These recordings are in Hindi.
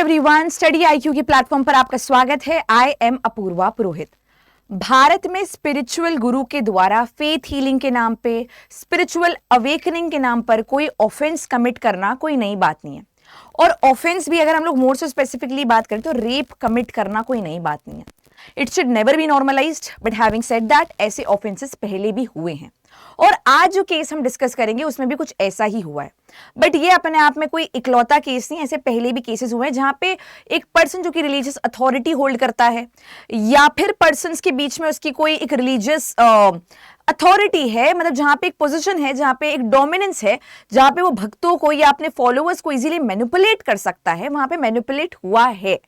एवरीवन, स्टडी आईक्यू के प्लेटफॉर्म पर आपका स्वागत है। आई एम अपूर्वा पुरोहित। भारत में स्पिरिचुअल गुरु के द्वारा फेथ हीलिंग के नाम पे, स्पिरिचुअल अवेकनिंग के नाम पर कोई ऑफेंस कमिट करना कोई नई बात नहीं है। और ऑफेंस भी अगर हम लोग मोर से स्पेसिफिकली बात करें तो रेप कमिट करना कोई नई बात नहीं है। It should never be normalised, but having said that, ऐसे ऑफेंसेस पहले भी हुए हैं और आज जो केस हम डिस्कस करेंगे उसमें भी कुछ ऐसा ही हुआ है। बट ये अपने आप में कोई इकलौता केस नहीं, ऐसे पहले भी केसेस हुए हैं जहां पे एक पर्सन जो कि रिलीजियस अथॉरिटी होल्ड करता है या फिर पर्सन्स के बीच में उसकी कोई एक रिलीजियस अथॉरिटी है, मतलब जहां पे एक पोजीशन है, जहां पे एक डोमिनेंस है, जहां पे वो भक्तों को या अपने फॉलोअर्स को इजीली मैनिपुलेट कर सकता है, वहां पे मैनिपुलेट हुआ है,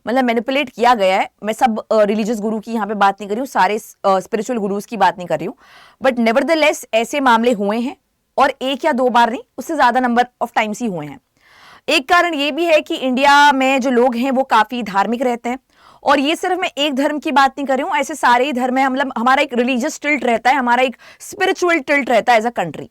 मतलब मैनिपुलेट किया गया है। मैं सब रिलीजियस गुरु की यहाँ पे बात नहीं कर रही हूँ, सारे स्पिरिचुअल गुरुज की बात नहीं कर रही हूँ, बट नेवरदलेस ऐसे मामले हुए हैं और एक या दो बार नहीं, उससे ज्यादा नंबर ऑफ टाइम्स ही हुए हैं। एक कारण ये भी है कि इंडिया में जो लोग हैं वो काफी धार्मिक रहते हैं, और ये सिर्फ मैं एक धर्म की बात नहीं कर रही हूँ, ऐसे सारे ही धर्म है, मतलब हमारा एक रिलीजियस टिल्ट रहता है, हमारा एक स्पिरिचुअल टिल्ट रहता है एज अ कंट्री।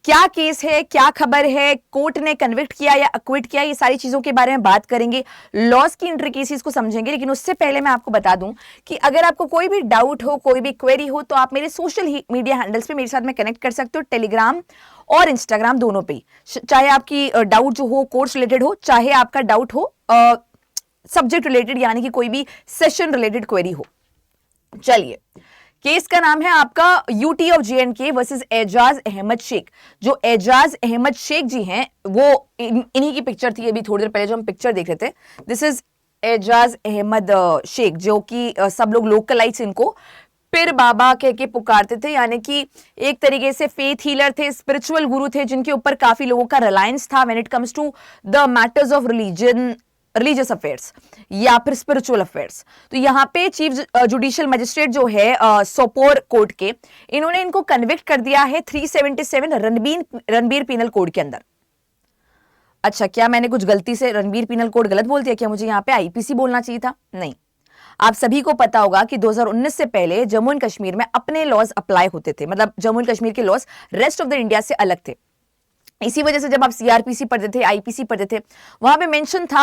क्या केस है, क्या खबर है, कोर्ट ने कन्विक्ट किया या अक्विट किया, ये सारी चीजों के बारे में बात करेंगे, लॉस की इंट्रिकेसीज को समझेंगे। लेकिन उससे पहले मैं आपको बता दूं कि अगर आपको कोई भी डाउट हो, कोई भी क्वेरी हो, तो आप मेरे सोशल मीडिया हैंडल्स पे मेरे साथ में कनेक्ट कर सकते हो, टेलीग्राम और इंस्टाग्राम दोनों पे। चाहे आपकी डाउट जो हो कोर्स रिलेटेड हो, चाहे आपका डाउट हो सब्जेक्ट रिलेटेड, यानी कि कोई भी सेशन रिलेटेड क्वेरी हो। चलिए, केस का नाम है आपका UT of JNK versus Ejaz Ahmad Sheikh. जो एजाज अहमद शेख जी हैं वो इन्हीं की पिक्चर थी अभी थोड़ी देर पहले जो हम पिक्चर देख रहे थे। दिस इज एजाज अहमद शेख, जो कि सब लोग लोकलाइट्स इनको पिर बाबा कह के पुकारते थे, यानी कि एक तरीके से फेथ हीलर थे, स्पिरिचुअल गुरु थे, जिनके ऊपर काफी लोगों का रिलायंस था when it comes to the matters of religious affairs या फिर स्पिरिचुअल अफेयर्स। तो यहाँ पे चीफ जुडिशियल मजिस्ट्रेट जो है सोपोर कोर्ट के, इन्होंने इनको कन्विक्ट कर दिया है 377 रणबीर पीनल कोड के अंदर। अच्छा, क्या मैंने कुछ गलती से रणबीर पीनल कोड गलत बोल दिया? क्या मुझे यहाँ पे IPC बोलना चाहिए था? नहीं। आप सभी को पता होगा कि 2019 से पहले जम्मू एंड कश्मीर में अपने लॉज अप्लाई होते थे, मतलब जम्मू एंड कश्मीर के laws rest of the India से अलग थे। इसी वजह से जब आप CRPC पढ़ते थे, IPC पढ़ते थे, वहां पे मेंशन था,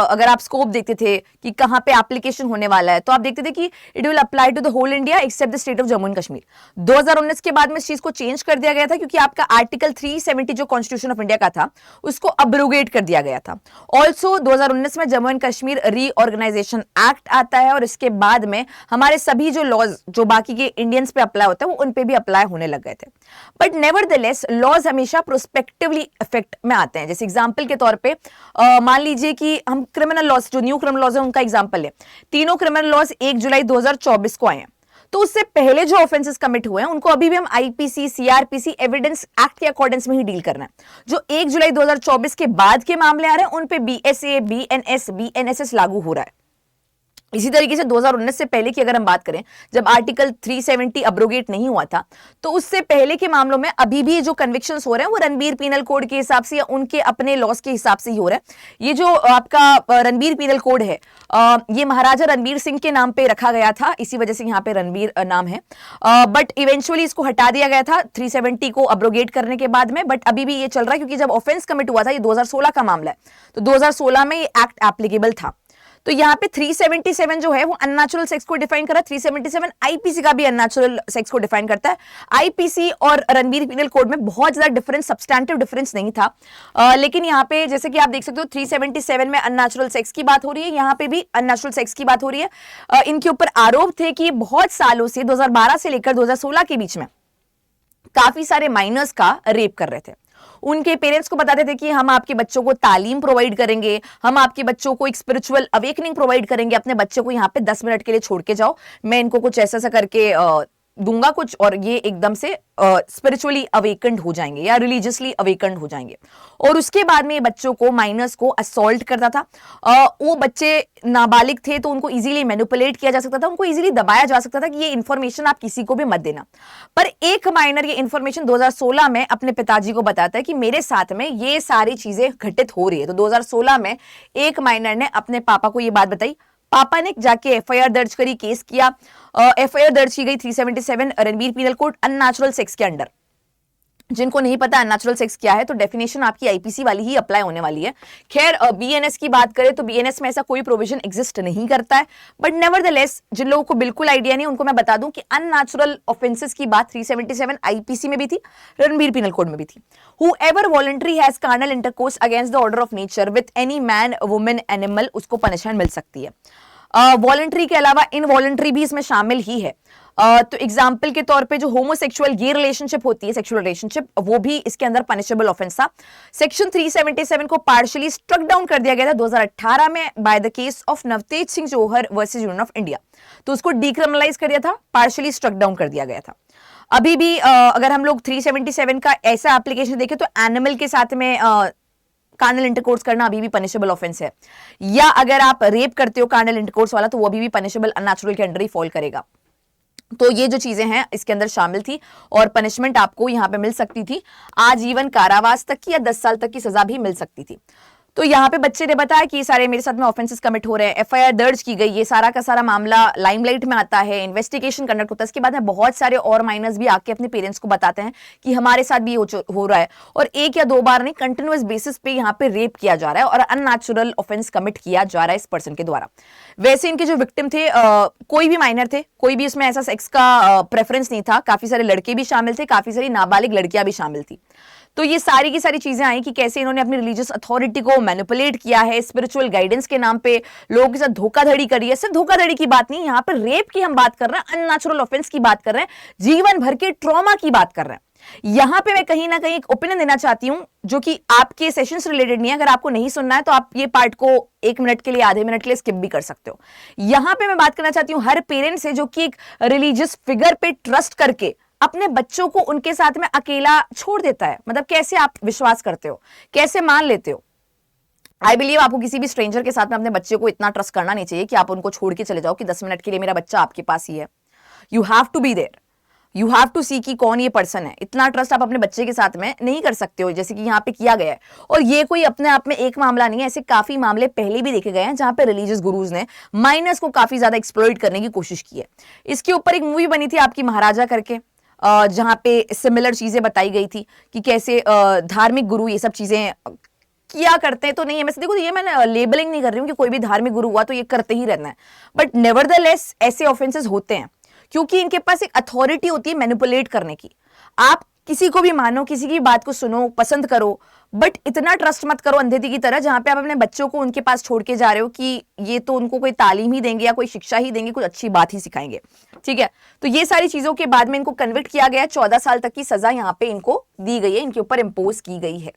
अगर आप स्कोप देखते थे कि कहां पे एप्लीकेशन होने वाला है, तो आप देखते थे कि it will apply to the whole India except the state of Jammu and Kashmir. 2019 के बाद में इस चीज को चेंज कर दिया गया था, क्योंकि आपका आर्टिकल 370 जो कॉन्स्टिट्यूशन ऑफ इंडिया का था उसको अब्रोगेट कर दिया गया था। ऑल्सो 2019 में Jammu and Kashmir reorganisation act आता है, और इसके बाद में हमारे सभी जो लॉज जो बाकी के इंडियंस पे अप्लाई होता है वो उन पे भी अप्लाई होने लग गए थे। बट नेवरदलेस लॉज हमेशा प्रोस्पेक्टिवली इफेक्ट में आते हैं। जैसे एग्जांपल के तौर पे मान लीजिए कि हम क्रिमिनल लॉज, जो न्यू क्रिमिनल लॉज है उनका एग्जांपल है। तीनों क्रिमिनल लॉज 1 जुलाई 2024 को आए हैं, तो उससे पहले जो ऑफेंसेस कमिट हुए हैं उनको अभी भी हम IPC CRPC एविडेंस एक्ट के अकॉर्डेंस में ही डील करना है। जो 1 जुलाई 2024 के बाद के मामले आ रहे हैं उन पे BSA BNS BNSS लागू हो रहा है। इसी तरीके से 2019 से पहले की अगर हम बात करें, जब आर्टिकल 370 अब्रोगेट नहीं हुआ था, तो उससे पहले के मामलों में अभी भी जो कन्विक्शंस हो रहे हैं वो रणबीर पीनल कोड के हिसाब से या उनके अपने लॉस के हिसाब से ही हो रहा है। ये जो आपका रणबीर पीनल कोड है, ये महाराजा रणबीर सिंह के नाम पे रखा गया था, इसी वजह से यहाँ पे रणबीर नाम है, बट इवेंचुअली इसको हटा दिया गया था 370 को अब्रोगेट करने के बाद में। बट अभी भी ये चल रहा है, क्योंकि जब ऑफेंस कमिट हुआ था, ये 2016 का मामला है, तो 2016 में ये एक्ट एप्लीकेबल था। तो यहाँ पे 377 जो है वो अननेचुरल सेक्स को डिफाइन कर रहा है, 377 IPC का भी अननेचुरल सेक्स को डिफाइन करता है। IPC और रणबीर पीनल कोड में बहुत ज्यादा डिफरेंस, सब्सटैंटिव डिफरेंस नहीं था, लेकिन यहाँ पे जैसे कि आप देख सकते हो 377 में अननेचुरल सेक्स की बात हो रही है, यहाँ पे भी अननेचुरल सेक्स की बात हो रही है। इनके ऊपर आरोप थे कि बहुत सालों से 2012 से लेकर 2016 के बीच में काफी सारे माइनर्स का रेप कर रहे थे। उनके पेरेंट्स को बताते थे कि हम आपके बच्चों को तालीम प्रोवाइड करेंगे, हम आपके बच्चों को एक स्पिरिचुअल अवेकनिंग प्रोवाइड करेंगे, अपने बच्चे को यहाँ पे 10 मिनट के लिए छोड़ के जाओ, मैं इनको कुछ ऐसा ऐसा करके दूंगा कुछ, और ये एकदम से स्पिरिचुअली अवेकन्ड हो जाएंगे या रिलीजियसली अवेकन्ड हो जाएंगे। और उसके बाद में ये बच्चों को, माइनर्स को असॉल्ट करता था। वो बच्चे नाबालिग थे तो उनको इजीली मैनिपुलेट किया जा सकता था, उनको इजीली दबाया जा सकता था कि ये इन्फॉर्मेशन आप किसी को भी मत देना। पर एक माइनर ये इन्फॉर्मेशन 2016 में अपने पिताजी को बताता है कि मेरे साथ में ये सारी चीजें घटित हो रही है। तो 2016 में एक माइनर ने अपने पापा को ये बात बताई, पापा ने जाके FIR दर्ज करी, केस किया, FIR दर्ज की गई 377 Ranbir penal code unnatural sex के अंडर। जिनको नहीं पता अननेचुरल सेक्स क्या है, तो डेफिनेशन आपकी आईपीसी वाली ही अप्लाई होने वाली है। खैर बीएनएस की बात करें तो बीएनएस में ऐसा कोई प्रोविजन एग्जिस्ट नहीं करता है, बट नेवरदलेस जिन लोगों को बिल्कुल आइडिया नहीं उनको मैं बता दूं कि अननेचुरल ऑफेंसेस की बात 377 आईपीसी में भी थी, रणबीर पिनल कोड में भी थी। Whoever voluntary has carnal intercourse against the order of nature with any man, woman, animal, उसको पनिशमेंट मिल सकती है। वॉलंटरी के अलावा इनवॉलंटरी भी इसमें शामिल ही है। तो एग्जाम्पल के तौर पे जो होमोसेक्सुअल गे रिलेशनशिप होती है, सेक्सुअल रिलेशनशिप, वो भी इसके अंदर पनिशेबल ऑफेंस था। सेक्शन 377 को पार्शियली स्ट्रक डाउन कर दिया गया था 2018 में by the case of Navtej Singh Johar versus union of India. तो उसको डिक्रिमिनलाइज कर दिया था, पार्शियली स्ट्रक डाउन कर दिया गया था। अभी भी अगर हम लोग 377 का ऐसा एप्लीकेशन देखें तो एनिमल के साथ में कार्नल इंटरकोर्स करना अभी भी पनिशेबल ऑफेंस है, या अगर आप रेप करते हो कार्नल इंटरकोर्स वाला तो वो अभी भी पनिशेबल अननेचुरल के अंडर ही फॉल करेगा। तो ये जो चीजें हैं इसके अंदर शामिल थी और पनिशमेंट आपको यहां पे मिल सकती थी आजीवन कारावास तक की या 10 साल तक की सजा भी मिल सकती थी। तो यहाँ पे बच्चे ने बताया कि सारे मेरे साथ में ऑफेंसेस कमिट हो रहे हैं, एफआईआर दर्ज की गई, ये सारा का सारा मामला लाइमलाइट में आता है, इन्वेस्टिगेशन कंडक्ट होता है। इसके बाद में बहुत सारे और माइनर्स भी आके अपने पेरेंट्स को बताते हैं कि हमारे साथ भी हो रहा है, और एक या दो बार नहीं कंटिन्यूअस बेसिस पे यहाँ पे रेप किया जा रहा है और अननेचुरल ऑफेंस कमिट किया जा रहा है इस पर्सन के द्वारा। वैसे इनके जो विक्टिम थे कोई भी माइनर थे, कोई भी इसमें ऐसा सेक्स का प्रेफरेंस नहीं था, काफी सारे लड़के भी शामिल थे, काफी सारी नाबालिग लड़कियां भी शामिल थी। तो ये सारी की सारी चीजें आई कि कैसे इन्होंने अपनी रिलीजियस अथॉरिटी को मैनिपुलेट किया है, स्पिरिचुअल गाइडेंस के नाम पे लोगों के साथ धोखाधड़ी करी है। सिर्फ धोखाधड़ी की बात नहीं, यहाँ पर रेप की हम बात कर रहे हैं, अननेचुरल ऑफेंस की बात कर रहे हैं, जीवन भर के ट्रॉमा की बात कर रहे हैं। यहां पे मैं कहीं ना कहीं एक ओपिनियन देना चाहती हूं जो कि आपके सेशन से रिलेटेड नहीं है। अगर आपको नहीं सुनना है तो आप ये पार्ट को 1 मिनट के लिए, आधे मिनट के लिए स्किप भी कर सकते हो। यहां पे मैं बात करना चाहती हूं हर पेरेंट्स से जो कि एक रिलीजियस फिगर पे ट्रस्ट करके अपने बच्चों को उनके साथ में अकेला छोड़ देता है। मतलब कैसे आप विश्वास करते हो, कैसे मान लेते हो? आई बिलीव आपको किसी भी स्ट्रेंजर के साथ में अपने बच्चे को इतना ट्रस्ट करना नहीं चाहिए कि आप उनको छोड़ के चले जाओ कि 10 मिनट के लिए मेरा बच्चा आपके पास ही है। You have to be there, you have to see कि कौन ये पर्सन है। इतना ट्रस्ट आप अपने बच्चे के साथ में नहीं कर सकते हो जैसे कि यहाँ पे किया गया है। और ये कोई अपने आप में एक मामला नहीं है, ऐसे काफी मामले पहले भी देखे गए हैं जहां पे रिलीजियस गुरुज ने माइनर्स को काफी ज्यादा एक्सप्लॉइट करने की कोशिश की है। इसके ऊपर एक मूवी बनी थी आपकी महाराजा करके, जहां पे सिमिलर चीजें बताई गई थी कि कैसे धार्मिक गुरु ये सब चीजें किया करते हैं। तो नहीं है, मैं देखो ये मैं लेबलिंग नहीं कर रही हूँ कि कोई भी धार्मिक गुरु हुआ तो ये करते ही रहना है, बट नेवरदलेस ऐसे ऑफेंसेस होते हैं क्योंकि इनके पास एक अथॉरिटी होती है मैनिपुलेट करने की। आप किसी को भी मानो, किसी की बात को सुनो, पसंद करो, बट इतना ट्रस्ट मत करो अंधेरी की तरह जहां पे आप अपने बच्चों को उनके पास छोड़ के जा रहे हो कि ये तो उनको कोई तालीम ही देंगे या कोई शिक्षा ही देंगे, कुछ अच्छी बात ही सिखाएंगे। ठीक है, तो ये सारी चीजों के बाद में इनको कन्विक्ट किया गया, 14 साल तक की सजा यहाँ पे इनको दी गई है, इनके ऊपर इंपोज की गई है।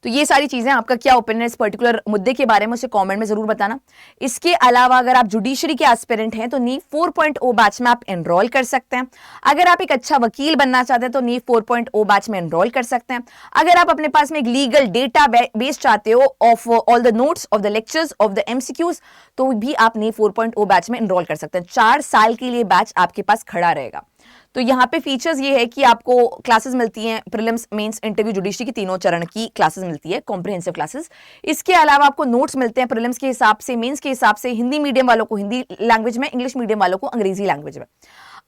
तो ये सारी चीजें, आपका क्या ओपिनियन है इस पर्टिकुलर मुद्दे के बारे में उसे कमेंट में जरूर बताना। इसके अलावा अगर आप जुडिशरी के एस्पिरेंट हैं तो नीट 4.0 बैच में आप एनरोल कर सकते हैं। अगर आप एक अच्छा वकील बनना चाहते हैं तो नीट 4.0 बैच में एनरोल कर सकते हैं। अगर आप अपने पास में एक लीगल डेटा बेस चाहते हो of all the notes of the lectures of the MCQs तो भी आप नीट 4.0 बैच में एनरोल कर सकते हैं। 4 साल के लिए बैच आपके पास खड़ा रहेगा। तो यहाँ पे फीचर्स ये है कि आपको क्लासेस मिलती हैं, प्रीलिम्स, मेंस, इंटरव्यू, जुडिशरी की तीनों चरण की क्लासेस मिलती है, कॉम्प्रिहेंसिव क्लासेस। इसके अलावा आपको नोट्स मिलते हैं प्रीलिम्स के हिसाब से, मेंस के हिसाब से, हिंदी मीडियम वालों को हिंदी लैंग्वेज में, इंग्लिश मीडियम वालों को अंग्रेजी लैंग्वेज में।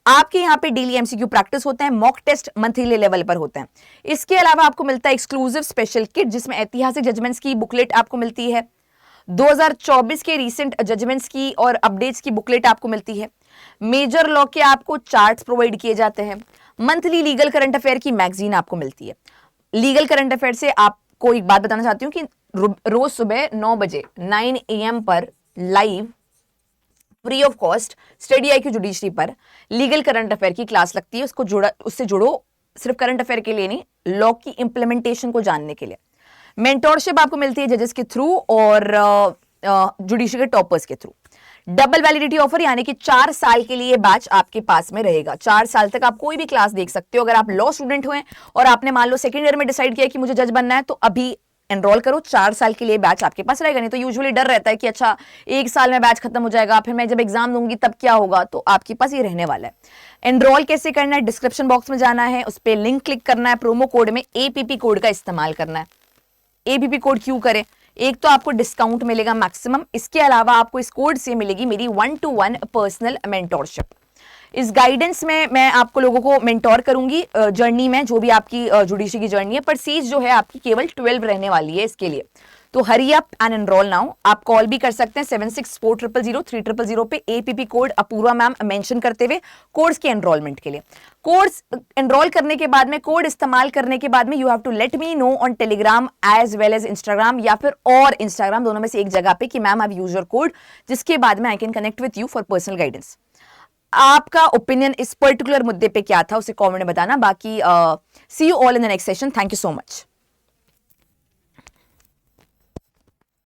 आपके यहाँ पे डेली एमसीक्यू प्रैक्टिस होते हैं, मॉक टेस्ट मंथली लेवल पर होते हैं। इसके अलावा आपको मिलता है एक्सक्लूसिव स्पेशल किट जिसमें ऐतिहासिक जजमेंट्स की बुकलेट आपको मिलती है, 2024 के रीसेंट जजमेंट्स की और अपडेट्स की बुकलेट आपको मिलती है। मेजर लॉ के आपको चार्ट्स प्रोवाइड किए जाते हैं। मंथली लीगल करंट अफेयर की मैगजीन आपको मिलती है। लीगल करंट अफेयर से आपको एक बात बताना चाहती हूँ कि रोज सुबह 9 बजे 9 AM पर live free of cost study IQ judiciary पर लीगल करंट अफेयर की क्लास लगती है। उससे जुड़ो, सिर्फ करंट अफेयर के लिए नहीं, लॉ की इंप्लीमेंटेशन को जानने के लिए। मेंटोरशिप आपको मिलती है जजेस के थ्रू और जुडिशरी के टॉपर्स के थ्रू। डबल वैलिडिटी ऑफर यानी कि 4 साल के लिए बैच आपके पास में रहेगा। 4 साल तक आप कोई भी क्लास देख सकते हो। अगर आप लॉ स्टूडेंट हुए और आपने मान लो सेकेंड ईयर में डिसाइड किया कि मुझे जज बनना है तो अभी एनरोल करो, 4 साल के लिए बैच आपके पास रहेगा। नहीं तो यूजुअली डर रहता है कि अच्छा 1 साल में बैच खत्म हो जाएगा, फिर मैं जब एग्जाम दूंगी तब क्या होगा, तो आपके पास ये रहने वाला है। एनरोल कैसे करना है? डिस्क्रिप्शन बॉक्स में जाना है, उस पर लिंक क्लिक करना है, प्रोमो कोड में APP कोड का इस्तेमाल करना है। APP कोड क्यों करें? एक तो आपको डिस्काउंट मिलेगा मैक्सिमम, इसके अलावा आपको इस कोड से मिलेगी मेरी 1-to-1 पर्सनल मेंटोरशिप। इस गाइडेंस में मैं आपको लोगों को मेंटोर करूंगी जर्नी में, जो भी आपकी जुडिशरी की जर्नी है, पर सीट जो है आपकी केवल 12 रहने वाली है इसके लिए। तो hurry up and enrol now. आप कॉल भी कर सकते हैं 76400300 पे APP code Apoorva ma'am mention करते हुए कोर्स के एनरोलमेंट के लिए। कोर्स एनरोल करने के बाद में, कोड इस्तेमाल करने के बाद में, you have to let me know on Telegram as well as Instagram, या फिर और इंस्टाग्राम, दोनों में से एक जगह पे कि ma'am I use your code, जिसके बाद में I can connect with you for personal guidance. आपका ओपिनियन इस पर्टिकुलर मुद्दे पे क्या था उसे कमेंट में बताना। बाकी see you all in the next session. Thank you so much.